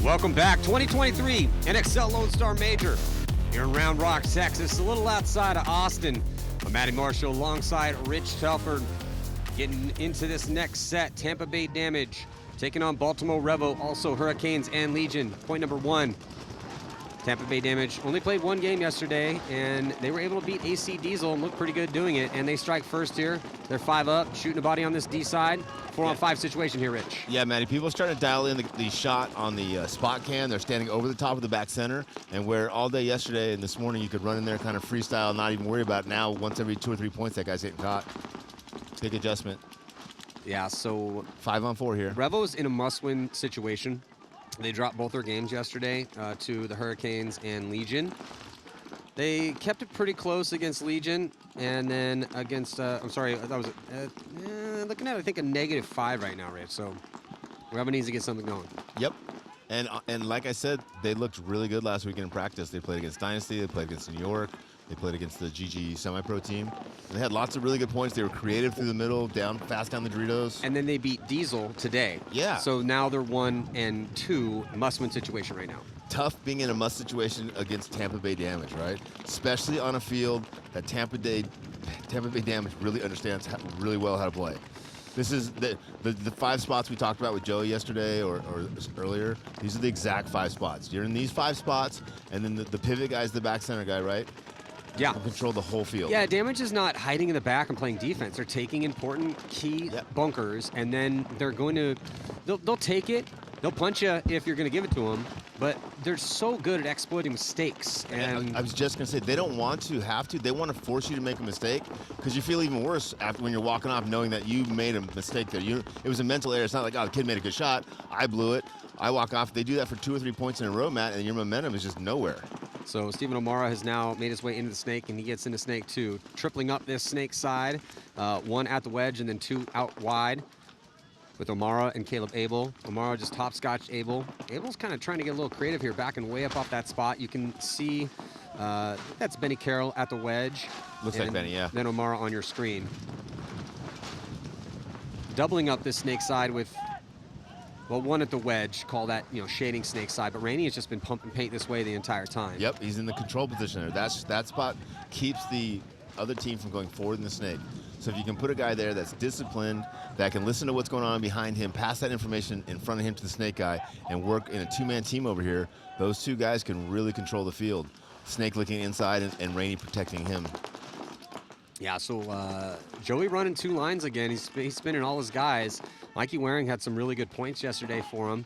Welcome back. 2023 NXL Lone Star Major here in Round Rock, Texas, a little outside of Austin. I'm Matty Marshall alongside Rich Telford. Getting into this next set, Tampa Bay Damage taking on Baltimore Revo, also Hurricanes and Legion. Point number one. Tampa Bay Damage only played one game yesterday, and they were able to beat AC Diesel and look pretty good doing it. And they strike first here. They're 5 up, shooting a body on this D side. 4-on-5 situation here, Rich. Yeah, Matty, people are starting to dial in the shot on the spot cam. They're standing over the top of the back center, and where all day yesterday and this morning you could run in there kind of freestyle, not even worry about it. Now once every 2 or 3 points that guy's getting caught. Big adjustment. Yeah, so 5-on-4 here. Revo's in a must-win situation. They dropped both their games yesterday to the Hurricanes and Legion. They kept it pretty close against Legion, and then against, I'm sorry, that was, looking at, I think, a -5 right now, Rich. So Revo needs to get something going. Yep. And like I said, they looked really good last weekend in practice. They played against Dynasty. They played against New York. They played against the GG semi-pro team. They had lots of really good points. They were creative through the middle, fast down the Doritos. And then they beat Diesel today. Yeah. So now they're 1-2, must-win situation right now. Tough being in a must situation against Tampa Bay Damage, right? Especially on a field that Tampa Bay Damage really understands really well how to play. This is the 5 spots we talked about with Joey yesterday or earlier. These are the exact 5 spots. You're in these 5 spots, and then the pivot guy is the back center guy, right? Yeah. Control the whole field. Yeah, Damage is not hiding in the back and playing defense. They're taking important key bunkers, and then they're going to, they'll take it. They'll punch you if you're going to give it to them, but they're so good at exploiting mistakes. And I was just going to say, they don't want to have to. They want to force you to make a mistake because you feel even worse after when you're walking off knowing that you made a mistake there. It was a mental error. It's not like, oh, the kid made a good shot. I blew it. I walk off. They do that for 2 or 3 points in a row, Matt, and your momentum is just nowhere. So Stephen O'Mara has now made his way into the snake, and he gets into snake 2, tripling up this snake side. 1 at the wedge and then 2 out wide with O'Mara and Caleb Abel. O'Mara just top-scotched Abel. Abel's kind of trying to get a little creative here, backing way up off that spot. You can see that's Benny Carroll at the wedge. Looks like Benny, yeah. Then O'Mara on your screen. Doubling up this snake side with, well, 1 at the wedge, call that, shading snake side. But Rainey has just been pumping paint this way the entire time. Yep, he's in the control position there. That spot keeps the other team from going forward in the snake. So if you can put a guy there that's disciplined, that can listen to what's going on behind him, pass that information in front of him to the snake guy, and work in a 2-man team over here, those 2 guys can really control the field. Snake looking inside and Rainey protecting him. Yeah, so Joey running 2 lines again. He's spinning all his guys. Mikey Waring had some really good points yesterday for him,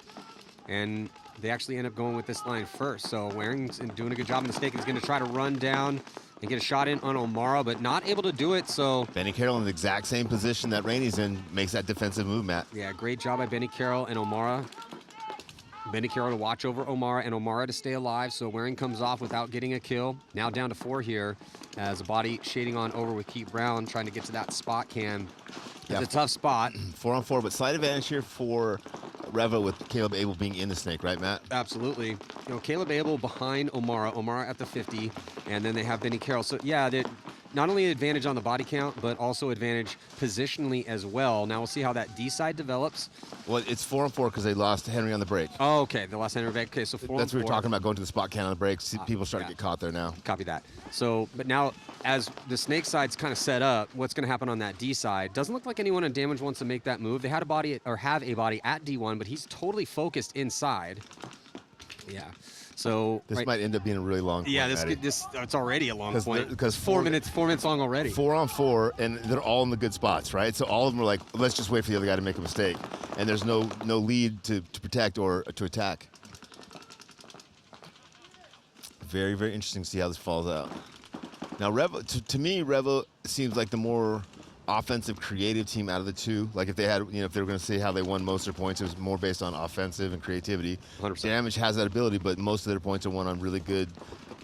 and they actually end up going with this line first. So Waring's doing a good job in the snake. He's going to try to run down and get a shot in on O'Mara, but not able to do it. So Benny Carroll in the exact same position that Rainey's in makes that defensive move, Matt. Yeah, great job by Benny Carroll and O'Mara. Benny Carroll to watch over O'Mara and O'Mara to stay alive. So Waring comes off without getting a kill. Now down to 4 here as a body shading on over with Keith Brown, trying to get to that spot cam. It's a tough spot. 4-on-4, but slight advantage here for Revo with Caleb Abel being in the snake, right, Matt? Absolutely. Caleb Abel behind O'Mara at the 50, and then they have Benny Carroll. So, yeah, not only advantage on the body count, but also advantage positionally as well. Now we'll see how that D side develops. Well, it's 4-on-4 because they lost Henry on the break. Oh, okay. They lost Henry on the break. Okay, so 4-on-4. That's what we were talking about, going to the spot can on the break. People start to get caught there now. Copy that. So, but now as the snake side's kind of set up, what's going to happen on that D side? Doesn't look like anyone in Damage wants to make that move. They had have a body at D1, but he's totally focused inside. Yeah. So this might end up being a really long point. Yeah, it's already a long point. Because 4 minutes long already. 4-on-4, and they're all in the good spots, right? So all of them are like, let's just wait for the other guy to make a mistake, and there's no lead to protect or to attack. Very, very interesting to see how this falls out. Now, Revo, to me, Revo seems like the more offensive, creative team out of the 2. Like if they had, if they were going to say how they won most of their points, it was more based on offensive and creativity. 100%. Damage has that ability, but most of their points are won on really good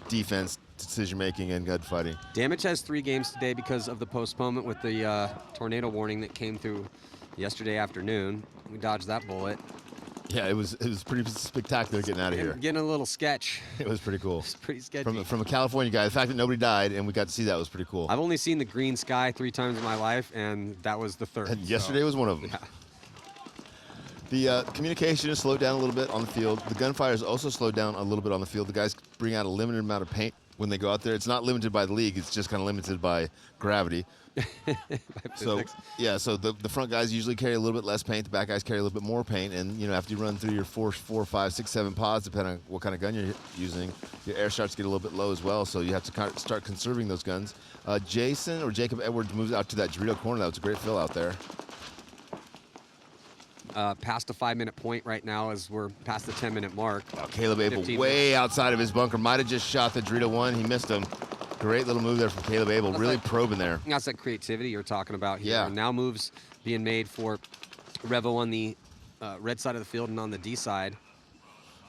defense, decision-making, and good fighting. Damage has 3 games today because of the postponement with the tornado warning that came through yesterday afternoon. We dodged that bullet. Yeah, it was pretty spectacular getting out of here. Getting a little sketch. It was pretty cool. It's pretty sketchy. From a California guy, the fact that nobody died and we got to see that was pretty cool. I've only seen the green sky 3 times in my life, and that was the 3rd. And yesterday was one of them. Yeah. The communication is slowed down a little bit on the field. The gunfire is also slowed down a little bit on the field. The guys bring out a limited amount of paint when they go out there. It's not limited by the league. It's just kind of limited by gravity. So yeah, so the front guys usually carry a little bit less paint. The back guys carry a little bit more paint. And after you run through your 4, 5, 6, 7 pods, depending on what kind of gun you're using, your air starts to get a little bit low as well. So you have to start conserving those guns. Jacob Edwards moves out to that Dorito corner. That was a great fill out there. Past the 5-minute point right now as we're past the 10-minute mark. Oh, Caleb Abel way outside of his bunker. Might have just shot the Dorito 1. He missed him. Great little move there from Caleb Abel. That's really probing there. That's that creativity you're talking about here. Yeah. Now moves being made for Revo on the red side of the field and on the D side.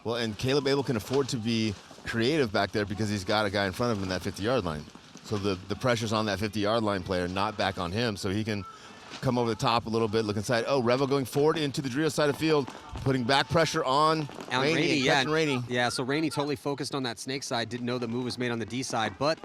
Well, and Caleb Abel can afford to be creative back there because he's got a guy in front of him in that 50-yard line. So the pressure's on that 50-yard line player, not back on him, so he can come over the top a little bit, look inside. Oh, Revo going forward into the Dorito side of field, putting back pressure on Rainey. Yeah, so Rainey totally focused on that snake side, didn't know the move was made on the D side, but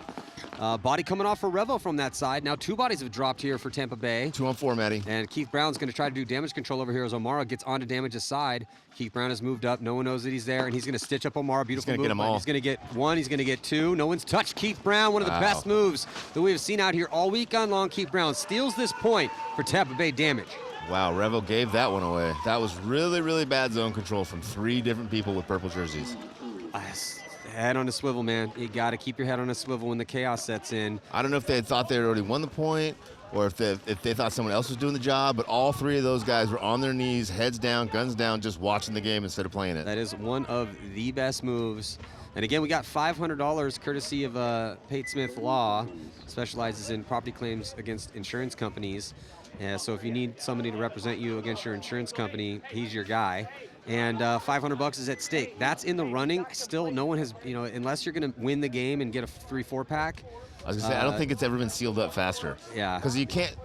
body coming off for Revo from that side. Now 2 bodies have dropped here for Tampa Bay. 2 on 4, Matty. And Keith Brown's going to try to do damage control over here as O'Mara gets onto Damage's side. Keith Brown has moved up. No one knows that he's there, and he's going to stitch up O'Mara. Beautiful move. He's going to get them all. He's going to get 1. He's going to get 2. No one's touched Keith Brown. One of the best moves that we have seen out here all weekend long. Keith Brown steals this point for Tampa Bay Damage. Wow, Revo gave that one away. That was really, really bad zone control from 3 different people with purple jerseys. Head on a swivel, man. You got to keep your head on a swivel when the chaos sets in. I don't know if they had thought they had already won the point or if they thought someone else was doing the job, but all 3 of those guys were on their knees, heads down, guns down, just watching the game instead of playing it. That is one of the best moves. And again, we got $500 courtesy of Pate Smith Law, specializes in property claims against insurance companies. So if you need somebody to represent you against your insurance company, he's your guy. And $500 is at stake. That's in the running. Still, no one has, unless you're going to win the game and get a 3-4 pack. I was going to say, I don't think it's ever been sealed up faster. Yeah. Because you can't,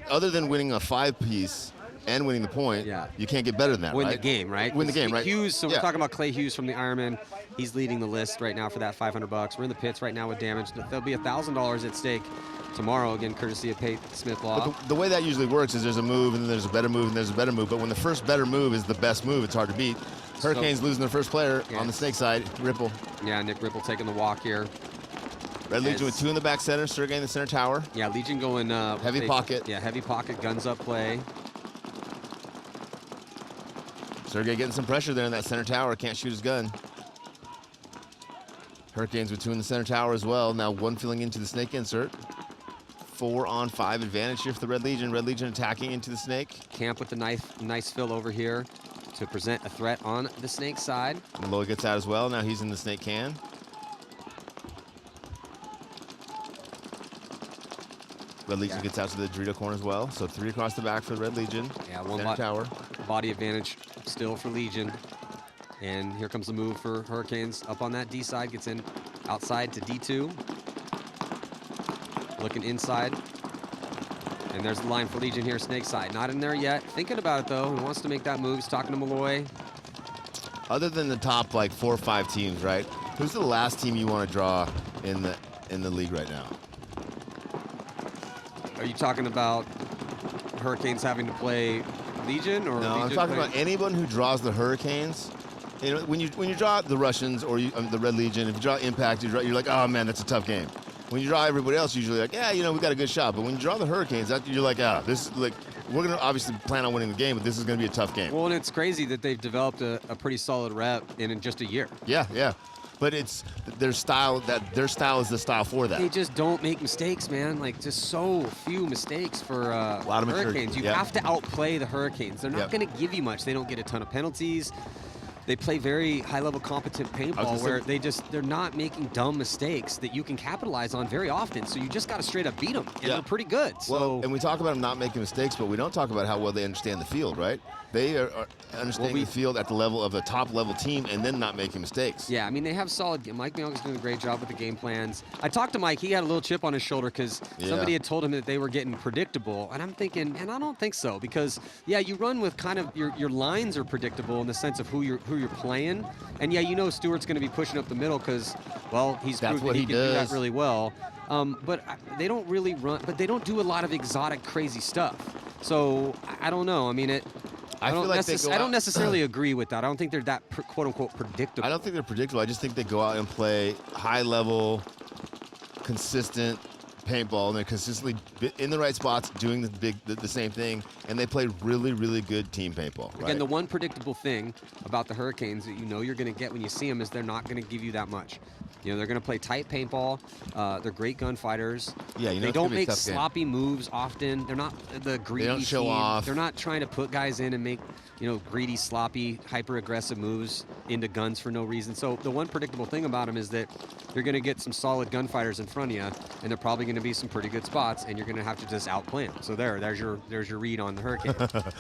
other than winning a 5-piece and winning the point, you can't get better than that, Win the game, right? Win the game, right? Hughes, so we're talking about Clay Hughes from the Ironman. He's leading the list right now for that $500. We're in the pits right now with Damage. There'll be $1,000 at stake tomorrow, again, courtesy of Pate Smith Law. But the way that usually works is there's a move, and then there's a better move, and there's a better move. But when the first better move is the best move, it's hard to beat. Hurricanes losing their first player on the snake side, Ripple. Yeah, Nick Ripple taking the walk here. Red Legion with 2 in the back center, Sergey in the center tower. Yeah, Legion going... heavy pocket. Yeah, heavy pocket, guns up play. Sergey getting some pressure there in that center tower, can't shoot his gun. Hurricanes with 2 in the center tower as well. Now 1 filling into the snake insert. 4 on 5 advantage here for the Red Legion. Red Legion attacking into the snake. Camp with the nice fill over here to present a threat on the snake side. Malloy gets out as well. Now he's in the snake can. Red Legion gets out to the Dorito corner as well. So 3 across the back for the Red Legion. Yeah, one tower. Body advantage still for Legion. And here comes the move for Hurricanes up on that D side. Gets in outside to D2. Looking inside. And there's the line for Legion here, snake side. Not in there yet. Thinking about it, though. He wants to make that move. He's talking to Malloy. Other than the top, 4 or 5 teams, right? Who's the last team you want to draw in the league right now? Are you talking about Hurricanes having to play Legion? Or no, Legion I'm talking about anyone who draws the Hurricanes. When you draw the Russians or the Red Legion, if you draw Impact, you're like, oh man, that's a tough game. When you draw everybody else, usually like, yeah, we got a good shot. But when you draw the Hurricanes, you're like, this is like, we're gonna obviously plan on winning the game, but this is gonna be a tough game. Well, and it's crazy that they've developed a pretty solid rep in just a year. Yeah. But it's their style is the style for that. They just don't make mistakes, man. Just so few mistakes for a lot of Hurricanes. You have to outplay the Hurricanes. They're not going to give you much. They don't get a ton of penalties. They play very high-level competent paintball where they're not making dumb mistakes that you can capitalize on very often. So you just got to straight up beat them, and they're pretty good. Well, and we talk about them not making mistakes, but we don't talk about how well they understand the field, right? They are understanding the field at the level of a top-level team and then not making mistakes. Yeah, I mean, they have solid... Mike Young is doing a great job with the game plans. I talked to Mike. He had a little chip on his shoulder because somebody had told him that they were getting predictable. And I'm thinking, man, I don't think so. Because, you run with kind of... Your lines are predictable in the sense of who you're playing. And, Stewart's going to be pushing up the middle because, he's proved that he can do that really well. But they don't really run... But they don't do a lot of exotic, crazy stuff. So, I don't know. I mean, I feel like they go I don't out- necessarily agree with that. I don't think they're that quote unquote predictable. I don't think they're predictable. I just think they go out and play high level, consistent paintball, and they're consistently in the right spots, doing the same thing, and they play really, really good team paintball. Right? Again, the one predictable thing about the Hurricanes that you know you're going to get when you see them is they're not going to give you that much. You know, they're going to play tight paintball. They're great gunfighters. Yeah, you know they it's gonna don't be a make tough game. sloppy moves often. They're not the greedy don't show team. off. They're not trying to put guys in and make, you know, greedy, sloppy, hyper-aggressive moves into guns for no reason. So the one predictable thing about them is that you're going to get some solid gunfighters in front of you, and they're probably going to be some pretty good spots, and you're going to have to just outplay them. So there's your read on the Hurricanes.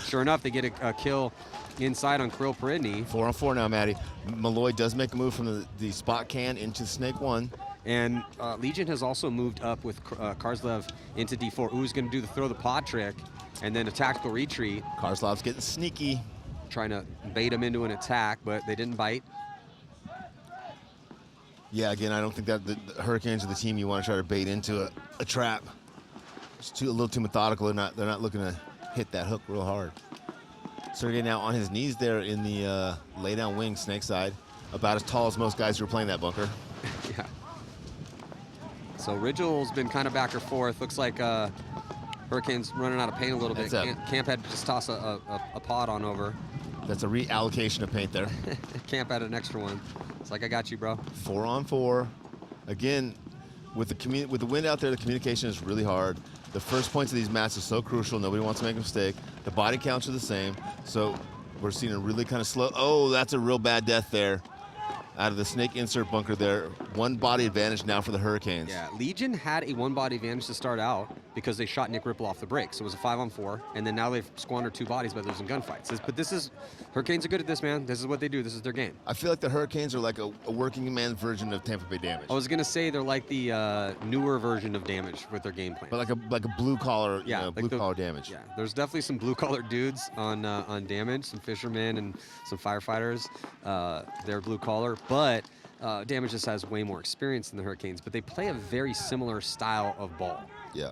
Sure enough, they get a kill inside on Kirill Peridny. 4-on-4 now, Maddie. Malloy does make a move from the spot can into snake 1. And Legion has also moved up with Karslev into D4. Who's going to do the throw the pod trick and then a tactical retreat. Karslav's getting sneaky. Trying to bait him into an attack, but they didn't bite. Yeah, again, I don't think that the Hurricanes are the team you want to try to bait into a trap. It's a little too methodical. They're not looking to hit that hook real hard. Sergey now on his knees there in the lay down wing, snake side, about as tall as most guys who are playing that bunker. Yeah. So Ridgel's been kind of back or forth. Looks like Hurricanes running out of paint a little bit. Camp had to just toss a pod on over. That's a reallocation of paint there. Camp had an extra one. It's like, I got you, bro. 4-on-4. Again, with the wind out there, the communication is really hard. The first points of these mats are so crucial. Nobody wants to make a mistake. The body counts are the same. So we're seeing a really kind of slow. Oh, that's a real bad death there. Out of the snake insert bunker there. One body advantage now for the Hurricanes. Yeah, Legion had a one body advantage to start out because they shot Nick Ripple off the break. So it was a 5-on-4, and then now they've squandered 2 bodies by losing gunfights. But Hurricanes are good at this, man. This is what they do. This is their game. I feel like the Hurricanes are like a working man version of Tampa Bay Damage. I was going to say they're like the newer version of Damage with their game plan. But like a blue collar, like blue collar Damage. Yeah, there's definitely some blue collar dudes on Damage, some fishermen and some firefighters. They're blue collar, but Damage just has way more experience than the Hurricanes. But they play a very similar style of ball. Yeah.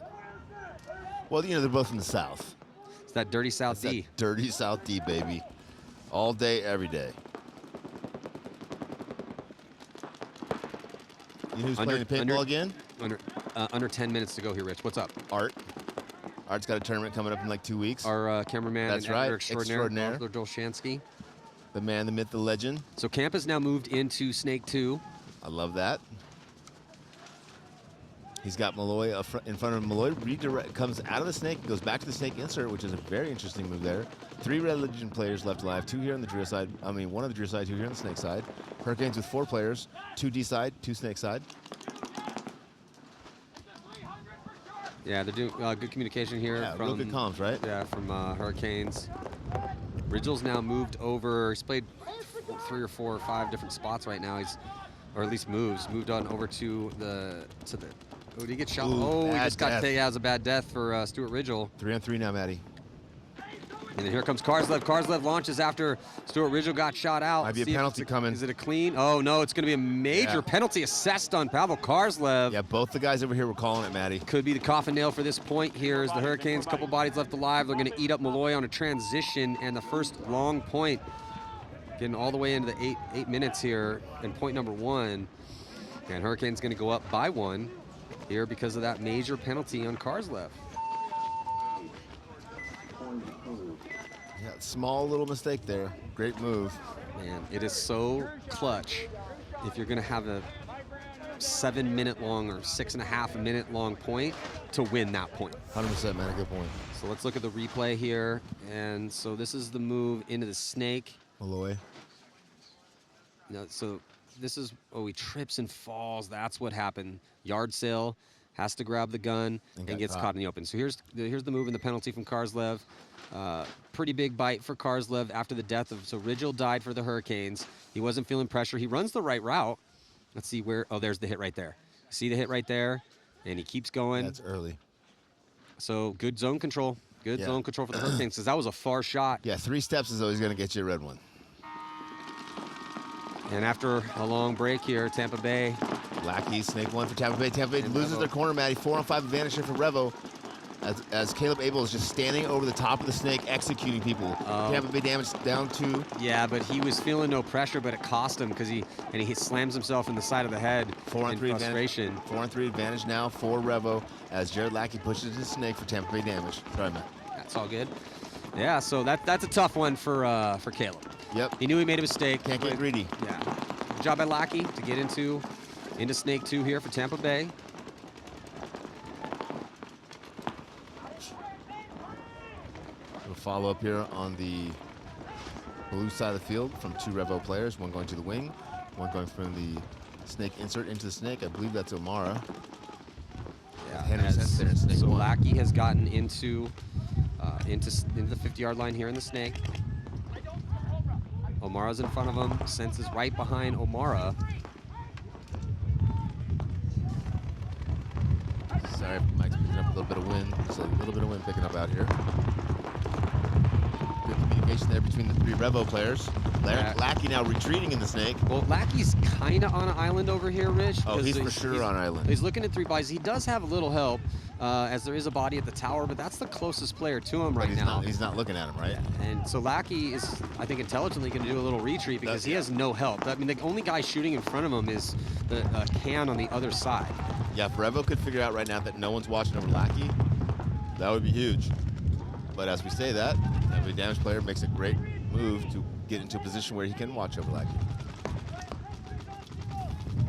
Well, you know, they're both in the South. It's that dirty South D. That dirty South D, baby. All day, every day. You know who's playing the paintball again? Under 10 minutes to go here, Rich. What's up? Art. Art's got a tournament coming up in like 2 weeks. Our cameraman That's and right. editor extraordinaire, Arthur Dolshansky. The man, the myth, the legend. So Camp has now moved into Snake 2. I love that. He's got Malloy in front of him. Malloy comes out of the snake, goes back to the snake insert, which is a very interesting move there. 3 Red Legion players left alive, 2 here on the Dreer side. I mean, 1 on the Dreer side, 2 here on the snake side. Hurricanes with 4 players, 2 D side, 2 snake side. Yeah, they're doing good communication here. Yeah, from, real good comms, right? Yeah, from Hurricanes. Ridgel's now moved over. He's played 3 or 4 or 5 different spots right now. Or at least moved on over to the. Oh, did he get shot? Ooh, he bad just got death. taken out as a bad death for Stuart Ridgel. 3-on-3 now, Maddie. And then here comes Karslev. Karslev launches after Stuart Ridgel got shot out. Might be a See if penalty coming. Is it a clean? Oh, no, it's going to be a major penalty assessed on Pavel Karslev. Yeah, both the guys over here were calling it, Maddie. Could be the coffin nail for this point here as the Hurricanes, couple bodies left alive. They're going to eat up Malloy on a transition, and the first long point, getting all the way into the 8 minutes here, and point number 1. And Hurricanes going to go up by 1 here because of that major penalty on Karslev. Yeah, small little mistake there. Great move. Man, it is so clutch if you're going to have a 7-minute long or 6.5 minute long point to win that point. 100%, man. Good point. So let's look at the replay here. And so this is the move into the snake. Malloy. So this is, he trips and falls. That's what happened. Yard sale, has to grab the gun and gets caught in the open. So here's the move and the penalty from Karslev. Pretty big bite for Karslev after the death of, so Ridgel died for the Hurricanes. He wasn't feeling pressure. He runs the right route. Let's see where, there's the hit right there. See the hit right there? And he keeps going. That's early. So good zone control. Good zone control for the Hurricanes, because that was a far shot. Yeah, 3 steps is always going to get you a red one. And after a long break here, Tampa Bay. Lackey, snake 1 for Tampa Bay. Tampa Bay loses their corner, Matty. 4-on-5 advantage here for Revo. as Caleb Abel is just standing over the top of the snake, executing people. Tampa Bay Damage down 2. Yeah, but he was feeling no pressure, but it cost him because he slams himself in the side of the head 4-on-3 in frustration. 4-on-3 advantage now for Revo as Jared Lackey pushes his snake for Tampa Bay Damage. Sorry, Matt. That's all good. Yeah, so that's a tough one for Caleb. Yep. He knew he made a mistake. Can't get greedy. Yeah. Good job by Lackey to get into Snake 2 here for Tampa Bay. We'll follow up here on the blue side of the field from 2 Revo players, one going to the wing, one going from the snake insert into the snake. I believe that's O'Mara. Yeah, Henry sent there in snake so 1. Lackey has gotten into the 50-yard line here in the snake. O'Mara's in front of him. Sense is right behind O'Mara. Sorry, Mike's picking up a little bit of wind. There's a little bit of wind picking up out here. Good communication there between the 3 Revo players. Lackey now retreating in the snake. Well, Lackey's kind of on an island over here, Rich. Oh, he's for sure on island. He's looking at 3 bodies. He does have a little help, as there is a body at the tower, but that's the closest player to him right now. He's not looking at him, right? And so Lackey is, I think, intelligently going to do a little retreat because he has no help. I mean, the only guy shooting in front of him is the can on the other side. Yeah, if Revo could figure out right now that no one's watching over Lackey, that would be huge. But as we say that, every damage player makes a great move to get into a position where he can watch over Lackey.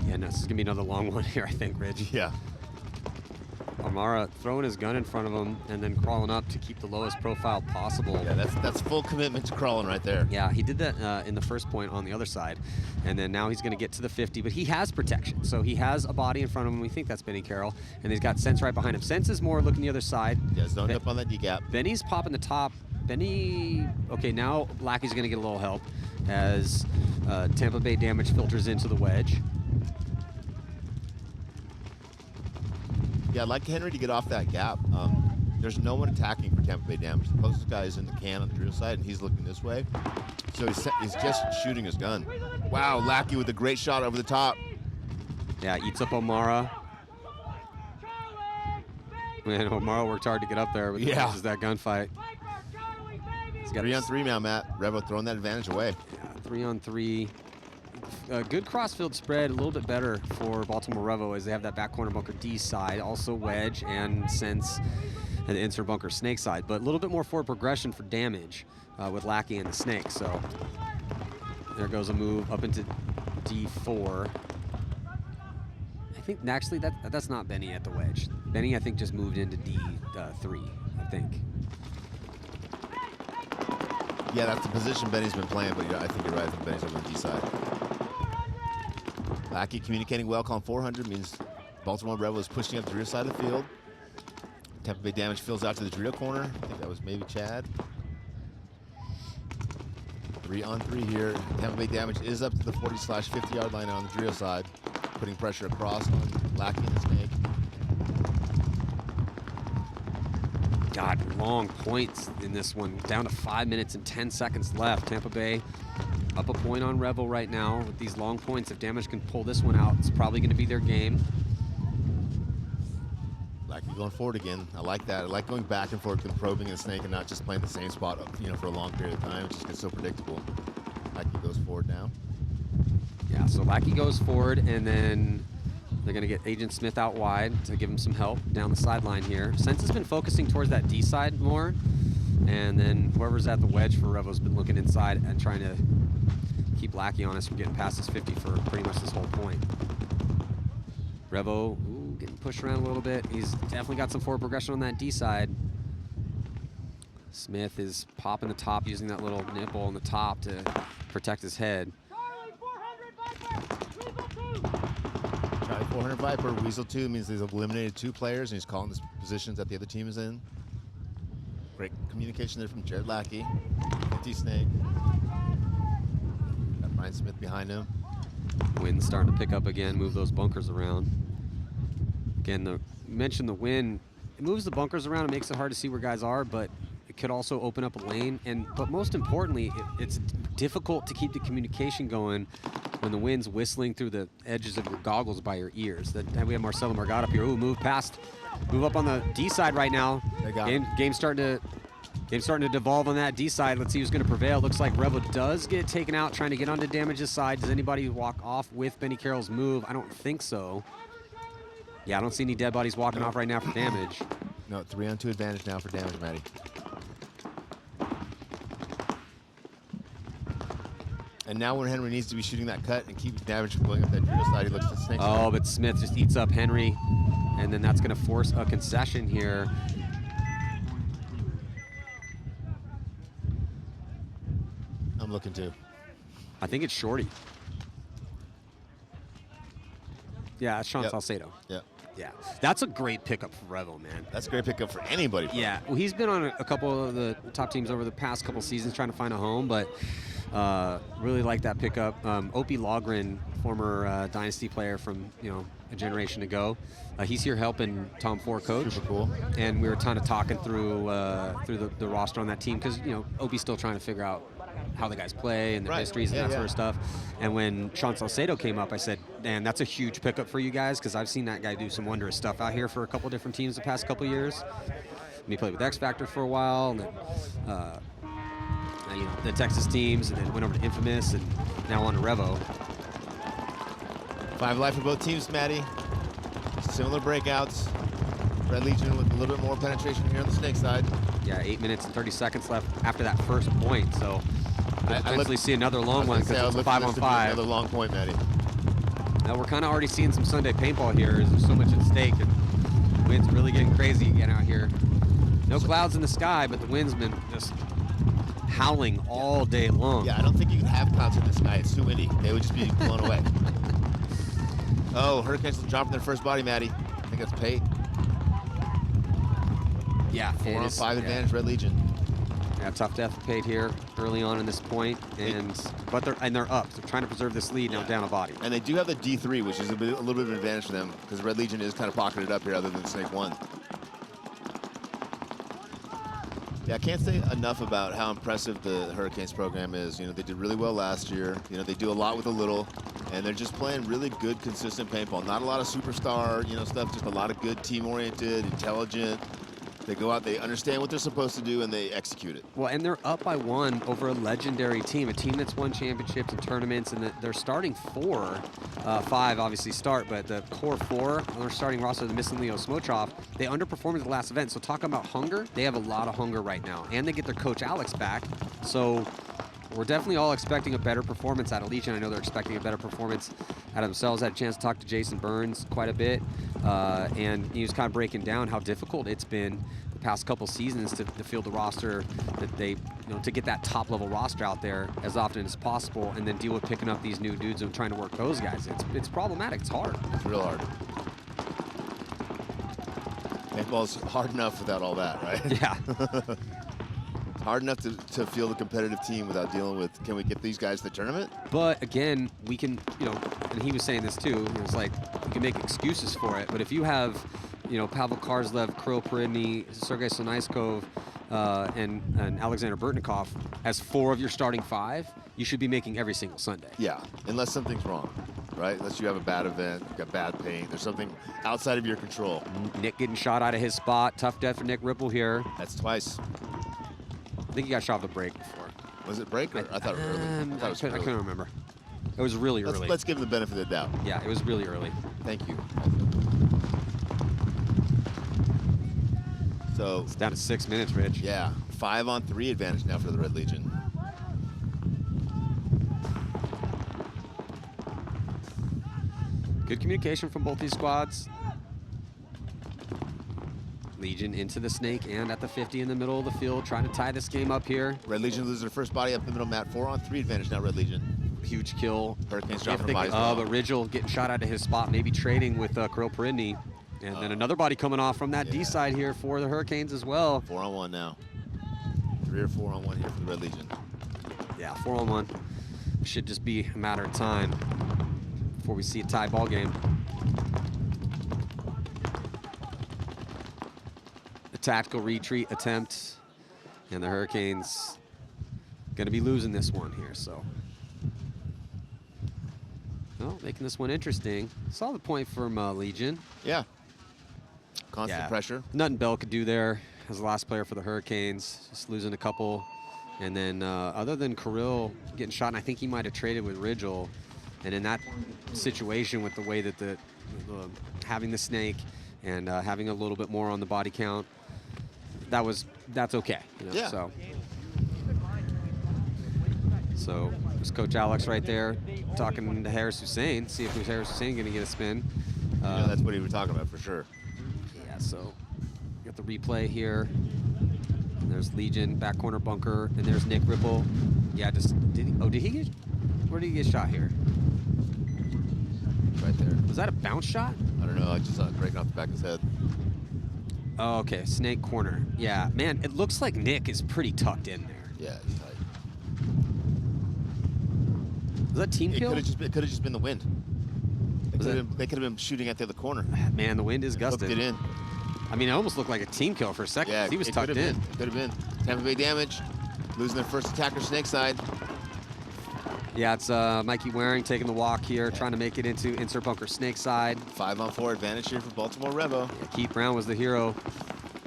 Yeah, no, this is going to be another long one here, I think, Rich. Yeah. O'Mara throwing his gun in front of him and then crawling up to keep the lowest profile possible. Yeah, that's full commitment to crawling right there. Yeah, he did that in the first point on the other side. And then now he's going to get to the 50, but he has protection. So he has a body in front of him. We think that's Benny Carroll. And he's got Sense right behind him. Sense is more looking the other side. Yeah, zoned up on that D-gap. Benny's popping the top. Benny, okay, now Lackey's going to get a little help as Tampa Bay Damage filters into the wedge. Yeah, I'd like Henry to get off that gap. There's no one attacking for Tampa Bay Damage. The closest guy is in the can on the drill side, and he's looking this way. So he's just shooting his gun. Wow, Lackey with a great shot over the top. Yeah, eats up O'Mara. Man, O'Mara worked hard to get up there, but this is that gunfight. 3-on-3 now, Matt. Revo throwing that advantage away. Yeah, 3-on-3. Good crossfield spread, a little bit better for Baltimore Revo as they have that back corner bunker D side, also wedge and Sense and the insert bunker snake side, but a little bit more forward progression for damage with Lackey and the snake. So there goes a move up into D4. I think actually that's not Benny at the wedge. Benny, I think, just moved into D3, I think. Yeah, that's the position Benny's been playing, but I think you're right. I think Benny's over the D side. Lackey communicating well, calling 400 means Baltimore Revo is pushing up the rear side of the field. Tampa Bay Damage fills out to the drill corner. I think that was maybe Chad. 3-on-3 here. Tampa Bay Damage is up to the 40/50-yard line on the drill side, putting pressure across on Lackey and the snake. God, long points in this one. Down to 5 minutes and 10 seconds left. Tampa Bay up a point on Revo right now with these long points. If Damage can pull this one out, it's probably going to be their game. Lackey going forward again. I like that. I like going back and forth and probing the snake and not just playing the same spot, for a long period of time. It just gets so predictable. Lackey goes forward now. Yeah, so Lackey goes forward, and then they're going to get Agent Smith out wide to give him some help down the sideline here. Sense has been focusing towards that D side more, and then whoever's at the wedge for Revo's been looking inside and trying to keep Lackey on us from getting past his 50 for pretty much this whole point. Revo getting pushed around a little bit. He's definitely got some forward progression on that D side. Smith is popping the top, using that little nipple on the top to protect his head. Charlie 400 Viper, Weasel 2 means he's eliminated 2 players, and he's calling the positions that the other team is in. Great communication there from Jared Lackey. 50 snake. Got Brian Smith behind him. Wind's starting to pick up again, move those bunkers around. Again, you mentioned the wind. It moves the bunkers around. It makes it hard to see where guys are, but it could also open up a lane. But most importantly, it's difficult to keep the communication going when the wind's whistling through the edges of your goggles by your ears. We have Marcelo Margado up here. Ooh, move up on the D side right now. Game's starting to devolve on that D side. Let's see who's going to prevail. Looks like Revo does get taken out, trying to get onto Damage's side. Does anybody walk off with Benny Carroll's move? I don't think so. Yeah, I don't see any dead bodies walking off right now for Damage. No, 3-on-2 advantage now for Damage, Matty. And now when Henry needs to be shooting that cut and keep Damage from going up that drill side, he looks at Snake. Oh, but Smith just eats up Henry, and then that's going to force a concession here. I'm looking too. I think it's Shorty. Yeah, it's Sean Salcedo. Yeah. Yeah, that's a great pickup for Revo, man. That's a great pickup for anybody. Yeah, well, he's been on a couple of the top teams over the past couple seasons trying to find a home, but really like that pickup. Opie Logren, former Dynasty player from a generation ago, he's here helping Tom Ford coach. Super cool. And we were kind of talking through the roster on that team because Opie's still trying to figure out how the guys play and their histories and that sort of stuff. And when Sean Salcedo came up, I said, man, that's a huge pickup for you guys because I've seen that guy do some wondrous stuff out here for a couple different teams the past couple years. And he played with X Factor for a while, and then the Texas teams, and then went over to Infamous, and now on to Revo. 5 life for both teams, Matty. Similar breakouts. Red Legion with a little bit more penetration here on the Snake side. Yeah, 8 minutes and 30 seconds left after that first point, so I potentially see another long one because it's a 5-on-5. Another long point, Matty. Now we're kind of already seeing some Sunday paintball here. There's so much at stake, and the wind's really getting crazy again out here. No clouds in the sky, but the wind's been just howling all day long. Yeah, I don't think you can have clouds in the sky. It's too windy. They would just be blown away. Oh, Hurricanes dropping their first body, Matty. I think that's Pate. Yeah, 4-on-5 advantage, Red Legion. Yeah, tough death paid here early on in this point, but they're up. They're trying to preserve this lead now down a body. And they do have the D3, which is a little bit of an advantage for them because Red Legion is kind of pocketed up here, other than Snake 1. Yeah, I can't say enough about how impressive the Hurricanes program is. They did really well last year. They do a lot with a little, and they're just playing really good, consistent paintball. Not a lot of superstar, stuff. Just a lot of good, team-oriented, intelligent. They go out, they understand what they're supposed to do, and they execute it. Well, and they're up by 1 over a legendary team, a team that's won championships and tournaments, and they're starting 4. 5 obviously start, but the core 4 on their starting roster, the missing Leo Smotrov, they underperformed at the last event. So talking about hunger, they have a lot of hunger right now, and they get their coach Alex back. So we're definitely all expecting a better performance out of Legion. I know they're expecting a better performance out of themselves. I had a chance to talk to Jason Burns quite a bit, and he was kind of breaking down how difficult it's been the past couple seasons to field the roster, that they, to get that top-level roster out there as often as possible, and then deal with picking up these new dudes and trying to work those guys. It's problematic. It's hard. It's real hard. Paintball's hard enough without all that, right? Yeah. Hard enough to field a competitive team without dealing with, can we get these guys to the tournament? But again, we can, and he was saying this too, it's like, we can make excuses for it, but if you have, Pavel Karslev, Kirill Peridny, Sergei Sonaiskov, and Alexander Burtnikov as 4 of your starting 5, you should be making every single Sunday. Yeah, unless something's wrong, right? Unless you have a bad event, you've got bad paint, there's something outside of your control. Nick getting shot out of his spot. Tough death for Nick Ripple here. That's twice. I think he got shot with a break before. Was it break? Or I thought it was early. I couldn't remember. It was really early. Let's give him the benefit of the doubt. Yeah, it was really early. Thank you. So it's down to 6 minutes, Rich. Yeah, 5-on-3 advantage now for the Red Legion. Good communication from both these squads. Legion into the Snake and at the 50 in the middle of the field, trying to tie this game up here. Red Legion loses their first body up in the middle, Matt. 4-on-3 advantage now, Red Legion. Huge kill. Hurricanes dropping bodies. But Rigel getting shot out of his spot, maybe trading with Kirill Peridny. And then another body coming off from that D side here for the Hurricanes as well. 4-on-1 now. 3 or 4-on-1 here for the Red Legion. Yeah, 4-on-1. Should just be a matter of time before we see a tie ball game. A tactical retreat attempt And the Hurricanes going to be losing this one here, so. Well, making this one interesting. Solid point from Legion. Yeah. Constant pressure. Nothing Bell could do there as the last player for the Hurricanes. Just losing a couple. And then other than Kirill getting shot, and I think he might have traded with Rigel. And in that situation with the way that the having the snake and having a little bit more on the body count, that's okay. You know? Yeah. So there's Coach Alex right there talking to Harris Hussein. See if Harris Hussein going to get a spin. That's what he was talking about for sure. Yeah. So got the replay here. And there's Legion back corner bunker, and there's Nick Ripple. Yeah. Did he get? Where did he get shot here? Right there. Was that a bounce shot? I don't know. I just saw it breaking off the back of his head. Oh, okay. Snake corner. Yeah, man. It looks like Nick is pretty tucked in there. Yeah, he's tight. Was that team kill? It could have just been the wind. They could have been shooting at the other corner. Man, the wind is gusting. Hooked it in. I mean, it almost looked like a team kill for a second. Yeah, He was tucked in. It could have been. Tampa Bay Damage losing their first attacker snake side. Yeah, it's Mikey Waring taking the walk here, trying to make it into insert bunker snake side. 5-on-4 advantage here for Baltimore Revo. Yeah, Keith Brown was the hero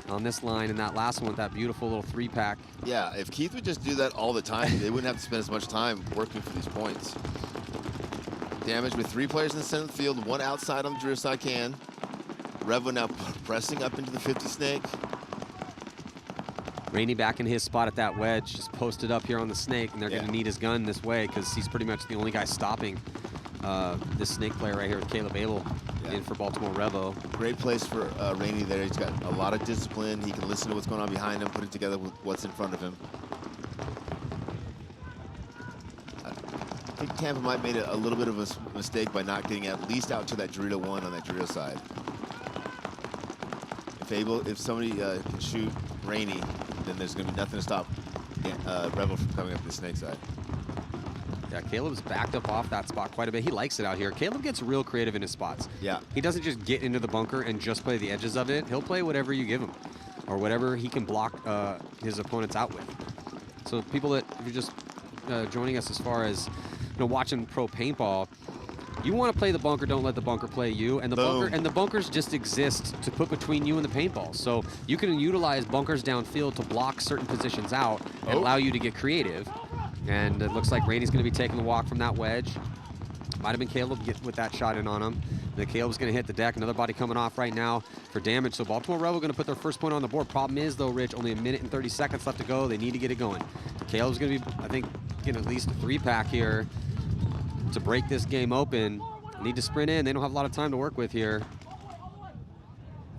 on this line in that last one with that beautiful little 3-pack. Yeah, if Keith would just do that all the time, they wouldn't have to spend as much time working for these points. Damage with 3 players in the center of the field, 1 outside on the drill side can. Revo now pressing up into the 50 snake. Rainey back in his spot at that wedge, just posted up here on the snake, and they're going to need his gun this way because he's pretty much the only guy stopping this snake player right here with Caleb Abel in for Baltimore Revo. Great place for Rainey there. He's got a lot of discipline. He can listen to what's going on behind him, put it together with what's in front of him. I think Tampa might have made a little bit of a mistake by not getting at least out to that Dorito 1 on that Dorito side. If somebody can shoot Rainey, then there's going to be nothing to stop Revo from coming up the snake side. Yeah, Caleb's backed up off that spot quite a bit. He likes it out here. Caleb gets real creative in his spots. Yeah. He doesn't just get into the bunker and just play the edges of it. He'll play whatever you give him or whatever he can block his opponents out with. So people that, if you're just joining us as far as watching pro paintball, you want to play the bunker, don't let the bunker play you. And the bunkers just exist to put between you and the paintball. So you can utilize bunkers downfield to block certain positions out and allow you to get creative. And it looks like Rainey's going to be taking the walk from that wedge. Might have been Caleb with that shot in on him. And then Caleb's going to hit the deck. Another body coming off right now for damage. So Baltimore Revo going to put their first point on the board. Problem is, though, Rich, only 1 minute and 30 seconds left to go. They need to get it going. Caleb's going to be, I think, getting at least a 3-pack here to break this game open. Need to sprint in. They don't have a lot of time to work with here.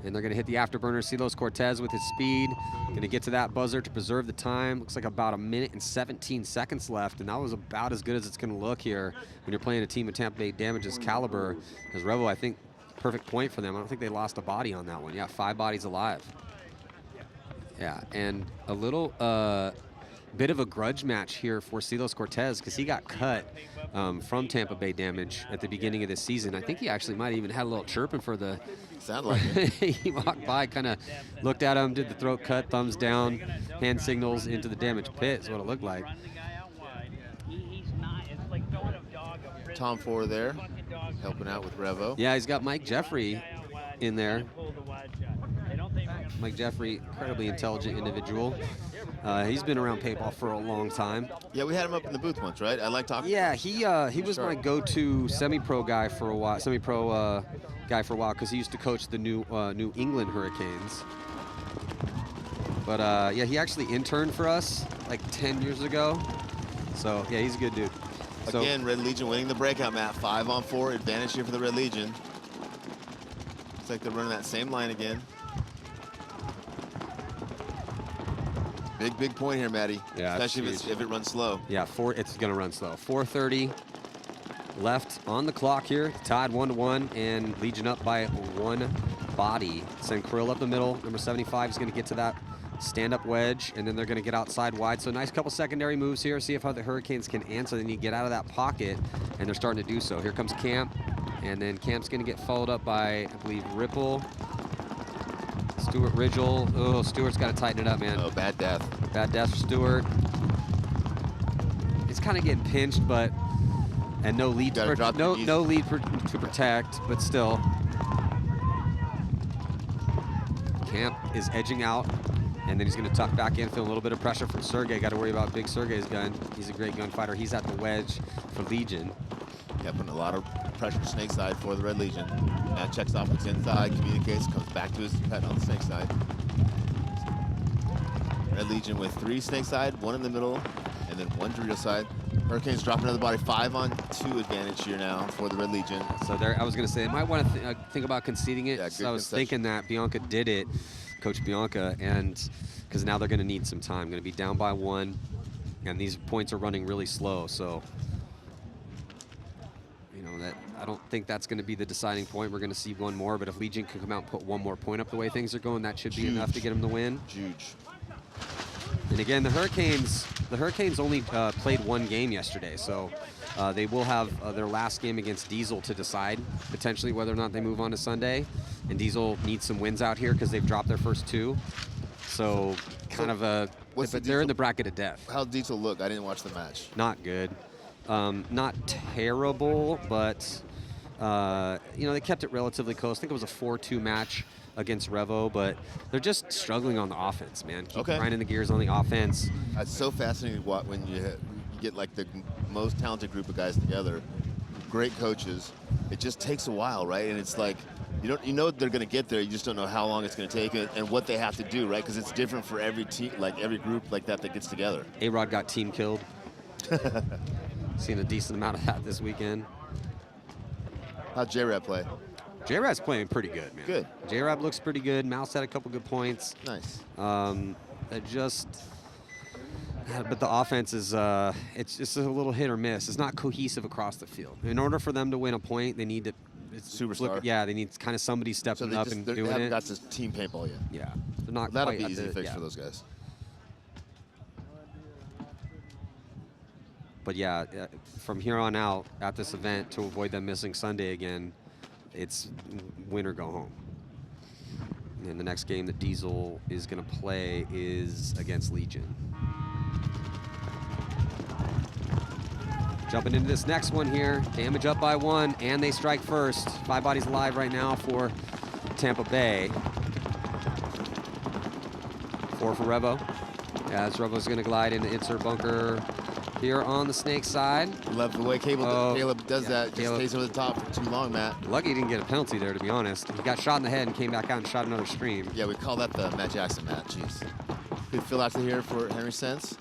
And they're going to hit the afterburner. Silos Cortez with his speed. Going to get to that buzzer to preserve the time. Looks like about 1 minute and 17 seconds left. And that was about as good as it's going to look here when you're playing a team of Tampa Bay Damage's caliber. Because Revo, I think, perfect point for them. I don't think they lost a body on that one. Yeah, 5 bodies alive. Yeah, and a little bit of a grudge match here for Silos Cortez because he got cut from Tampa Bay Damage at the beginning of this season. I think he actually might have even had a little chirping for the... Sound like it. He walked by, kind of looked at him, did the throat cut, thumbs down, hand signals into the damage pit is what it looked like. Tom Ford there, helping out with Revo. Yeah, he's got Mike Jeffrey in there. Mike Jeffrey, incredibly intelligent individual. He's been around paintball for a long time. Yeah, we had him up in the booth once, right? I like talking. Yeah, he was my go-to semi-pro guy for a while. Semi-pro guy for a while because he used to coach the New England Hurricanes. But yeah, he actually interned for us like 10 years ago. So yeah, he's a good dude. Again, Red Legion winning the breakout map. 5-on-4 advantage here for the Red Legion. Looks like they're running that same line again. Big point here, Matty. Yeah, especially if it runs slow. Yeah, it's going to run slow. 4:30 left on the clock here. Tied 1-1, and Legion up by 1 body. Send Krill up the middle. Number 75 is going to get to that stand-up wedge, and then they're going to get outside wide. So nice couple secondary moves here. See if how the Hurricanes can answer. They need to get out of that pocket, and they're starting to do so. Here comes Camp, and then Camp's going to get followed up by, I believe, Ripple. Stewart Ridgel. Oh, Stewart's got to tighten it up, man. Oh, bad death. Bad death for Stewart. He's kind of getting pinched, but no lead to protect, but still. Camp is edging out, and then he's going to tuck back in, feel a little bit of pressure from Sergey. Got to worry about big Sergey's gun. He's a great gunfighter. He's at the wedge for Legion. Yeah, putting a lot of pressure snake side for the Red Legion. Matt checks off what's inside, communicates, comes back to his pet on the snake side. Red Legion with 3 snake side, 1 in the middle, and then 1 Dorito side. Hurricanes drop another body, 5-on-2 advantage here now for the Red Legion. So there, I was going to say, they might want to think about conceding it. Yeah, so I was thinking that Bianca did it, Coach Bianca, and because now they're going to need some time. Going to be down by 1, and these points are running really slow. So, you know, that I don't think that's going to be the deciding point. We're going to see 1 more, but if Legion can come out and put 1 more point up the way things are going, that should be enough to get them the win. Huge. And again, the Hurricanes only played 1 game yesterday, so they will have their last game against Diesel to decide potentially whether or not they move on to Sunday. And Diesel needs some wins out here because they've dropped their first 2. So kind of a, but they're in the bracket of death. How'd Diesel look? I didn't watch the match. Not good. Not terrible, but you know, they kept it relatively close. I think it was a 4-2 match against Revo, but they're just struggling on the offense, man. Keep grinding the gears on the offense. It's so fascinating when you get like the most talented group of guys together, great coaches. It just takes a while, right? And it's like you know they're going to get there. You just don't know how long it's going to take and what they have to do, right? Because it's different for every team, like every group like that gets together. A-Rod got team killed. Seen a decent amount of that this weekend. How'd J-Rab play? J-Rab's playing pretty good, man. Good. J-Rab looks pretty good. Mouse had a couple good points. Nice. But the offense is, it's just a little hit or miss. It's not cohesive across the field. In order for them to win a point, they need to. Superstar. They need kind of somebody stepping up and doing it. They haven't got to team paintball yet. Yeah. They're not That'll quite be easy to fix for those guys. But yeah, from here on out at this event, to avoid them missing Sunday again, it's win or go home. And the next game that Diesel is going to play is against Legion. Jumping into this next one here, damage up by 1, and they strike first. 5 bodies alive right now for Tampa Bay. 4 for Revo. As Revo's going to glide into insert bunker here on the snake side. Love the way Caleb does that. Just stays over the top for too long, Matt. Lucky he didn't get a penalty there, to be honest. He got shot in the head and came back out and shot another stream. Yeah, we call that the Matt Jackson Matt. Jeez. Good fill out to here for Henry Sense.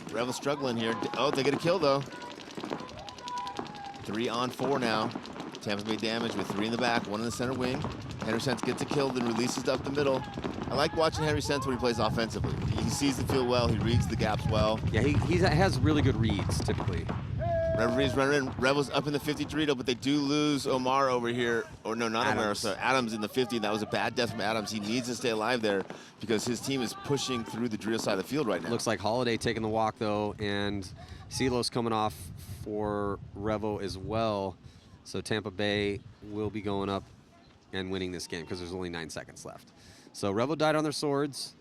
Revo struggling here. Oh, they get a kill, though. 3 on 4 now. Tampa's made damage with 3 in the back, 1 in the center wing. Henry Sense gets a kill, then releases up the middle. I like watching Henry Sense when he plays offensively. He sees the field well, he reads the gaps well. Yeah, he has really good reads, typically. Referee's running in. Rebels up in the 53, but they do lose Omar over here. Or no, not Adams. Omar, sorry. Adams in the 50. That was a bad death from Adams. He needs to stay alive there because his team is pushing through the drill side of the field right now. Looks like Holiday taking the walk, though, and Silos coming off for Revo as well. So Tampa Bay will be going up and winning this game because there's only 9 seconds left. So Revo died on their swords,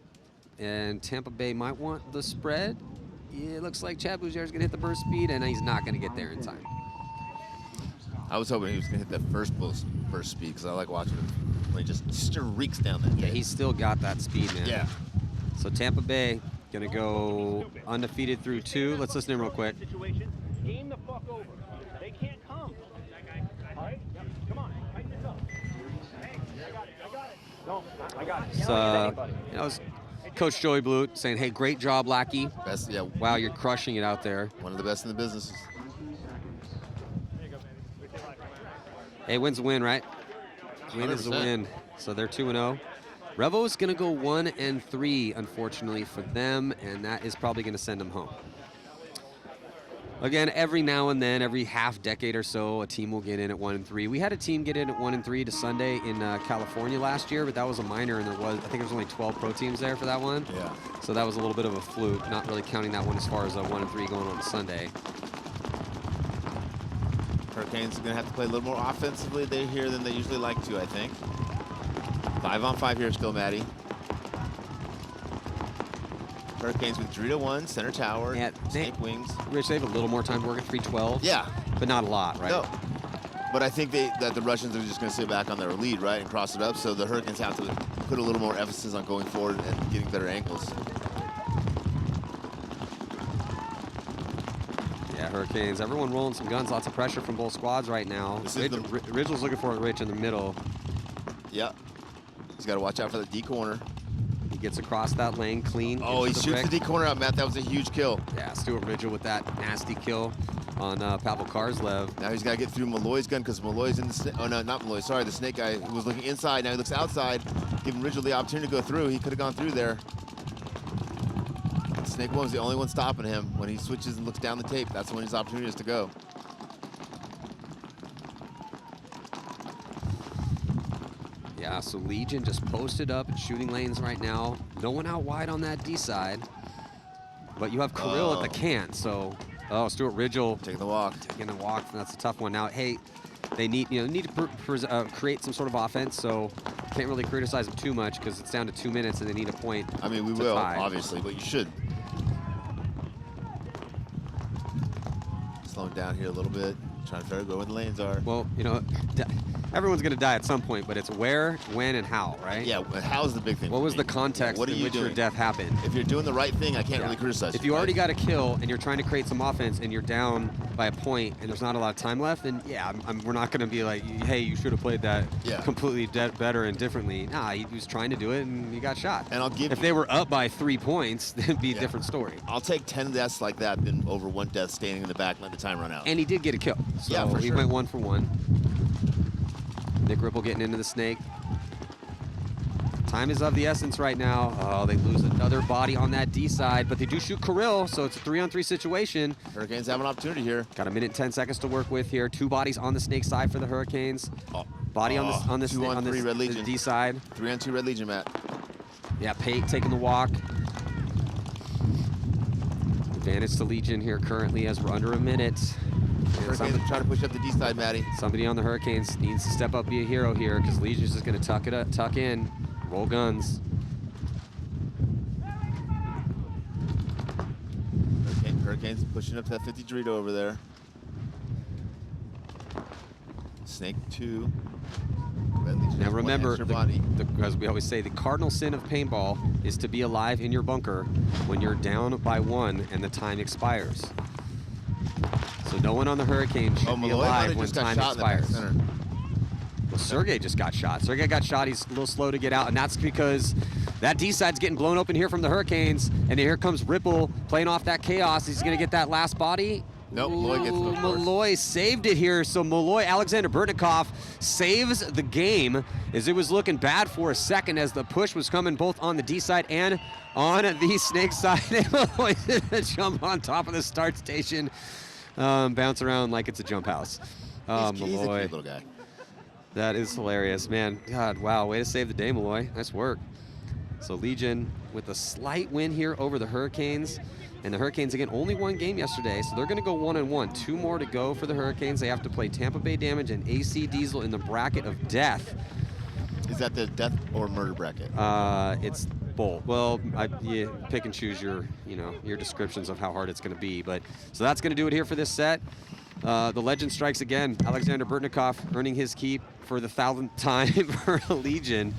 and Tampa Bay might want the spread. Yeah, it looks like Chad Bougier is going to hit the burst speed, and he's not going to get there in time. I was hoping he was going to hit that first burst speed because I like watching him when he just streaks down that Yeah, he's still got that speed, man. Yeah. So Tampa Bay going to go undefeated through 2. Let's listen in real quick. Game the fuck over. They can't come. All right? Come on. Tighten this up. Hey, I got it. No, I got it. So, you know, Coach Joey Blute saying, hey, great job, Lackey. Best, yeah. Wow, you're crushing it out there. One of the best in the business. Hey, win's a win, right? Win is a 100%. win. So they're 2-0. Revo is going to go 1-3, unfortunately, for them, and that is probably going to send them home. Again, every now and then, every half decade or so, a team will get in at 1-3. We had a team get in at 1-3 to Sunday in California last year, but that was a minor, and I think there was only 12 pro teams there for that one. Yeah. So that was a little bit of a fluke, not really counting that one as far as a 1-3 going on Sunday. Hurricanes are going to have to play a little more offensively here than they usually like to, I think. 5-on-5 here still, Maddie. Hurricanes with Dorito 1, center tower, Yeah, snake wings. Rich, they have a little more time to work at 312. Yeah. But not a lot, right? No. But I think that the Russians are just going to sit back on their lead, right, and cross it up. So the Hurricanes have to put a little more emphasis on going forward and getting better angles. Yeah, Hurricanes. Everyone rolling some guns. Lots of pressure from both squads right now. Ridgel's looking for it, Rich, in the middle. Yeah. He's got to watch out for the D corner. He gets across that lane clean. Oh, he shoots the D corner out, Matt. That was a huge kill. Yeah, Stuart Ridgel with that nasty kill on Pavel Karslev. Now he's got to get through Malloy's gun because Malloy's in the oh no, not Malloy. Sorry, the snake guy who was looking inside. Now he looks outside, giving Ridgel the opportunity to go through. He could have gone through there. Snake One was the only one stopping him. When he switches and looks down the tape, that's when his opportunity is to go. Yeah, so Legion just posted up at shooting lanes right now. No one out wide on that D side. But you have Kirill at the can, so Stuart Ridgel taking the walk. Taking the walk, that's a tough one. Now, hey, they need to create some sort of offense, so can't really criticize them too much because it's down to 2 minutes and they need a point. I mean, we will, obviously, but you should. Slowing down here a little bit, trying to figure out where the lanes are. Well, you know, everyone's going to die at some point, but it's where, when, and how, right? Yeah, how's the big thing. What was the context in which your death happened? If you're doing the right thing, I can't really criticize you. If you already got a kill and you're trying to create some offense and you're down by a point and there's not a lot of time left, then yeah, we're not going to be like, hey, you should have played that completely better and differently. Nah, he was trying to do it and he got shot. And I'll give if they were up by 3 points, then it'd be a different story. I'll take 10 deaths like that than over 1 death standing in the back and let the time run out. And he did get a kill. So yeah, for he sure. went 1 for 1. Nick Ripple getting into the snake. Time is of the essence right now. Oh, they lose another body on that D side, but they do shoot Kirill, so it's a 3-on-3 situation. Hurricanes have an opportunity here. Got a minute and 10 seconds to work with here. 2 bodies on the snake side for the Hurricanes. Body on this 2-on-3 Red Legion. D side. 3-on-2 Red Legion, Matt. Yeah, Pate taking the walk. Advantage to Legion here currently as we're under a minute. Hurricanes trying to push up the D side, Maddie. Somebody on the Hurricanes needs to step up, be a hero here, because Legion's just going to tuck in, roll guns. Hurricanes pushing up to that 50 Dorito over there. Snake 2. Now remember, as we always say, the cardinal sin of paintball is to be alive in your bunker when you're down by 1 and the time expires. So no one on the Hurricane should be alive when time expires. Well, Sergey just got shot. Sergey got shot. He's a little slow to get out, and that's because that D side's getting blown open here from the Hurricanes, and here comes Ripple playing off that chaos. He's going to get that last body. Nope, Malloy gets it. Malloy saved it here. So Malloy, Alexander Burtnikov saves the game as it was looking bad for a second as the push was coming both on the D side and on the snake side. Malloy did a jump on top of the start station, bounce around like it's a jump house. He's a Malloy. cute little guy. That is hilarious, man. God, wow, way to save the day, Malloy. Nice work. So Legion with a slight win here over the Hurricanes. And the Hurricanes, again, only 1 game yesterday, so they're going to go 1-1. 2 more to go for the Hurricanes. They have to play Tampa Bay Damage and AC Diesel in the bracket of death. Is that the death or murder bracket? It's both. Well, you pick and choose your descriptions of how hard it's going to be. But so that's going to do it here for this set. The legend strikes again. Alexander Burtnikov earning his keep for the 1,000th time for Legion,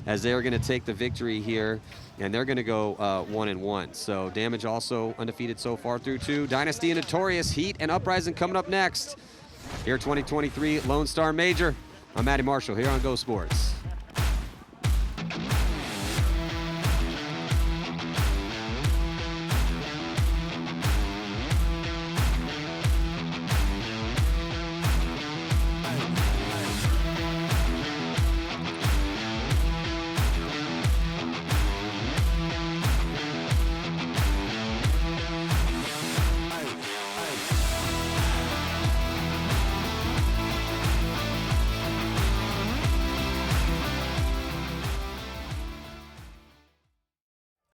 as they are going to take the victory here, and they're going to go 1-1. So Damage also undefeated so far through 2. Dynasty and Notorious, Heat and Uprising coming up next. Here 2023 Lone Star Major. I'm Matty Marshall here on Go Sports.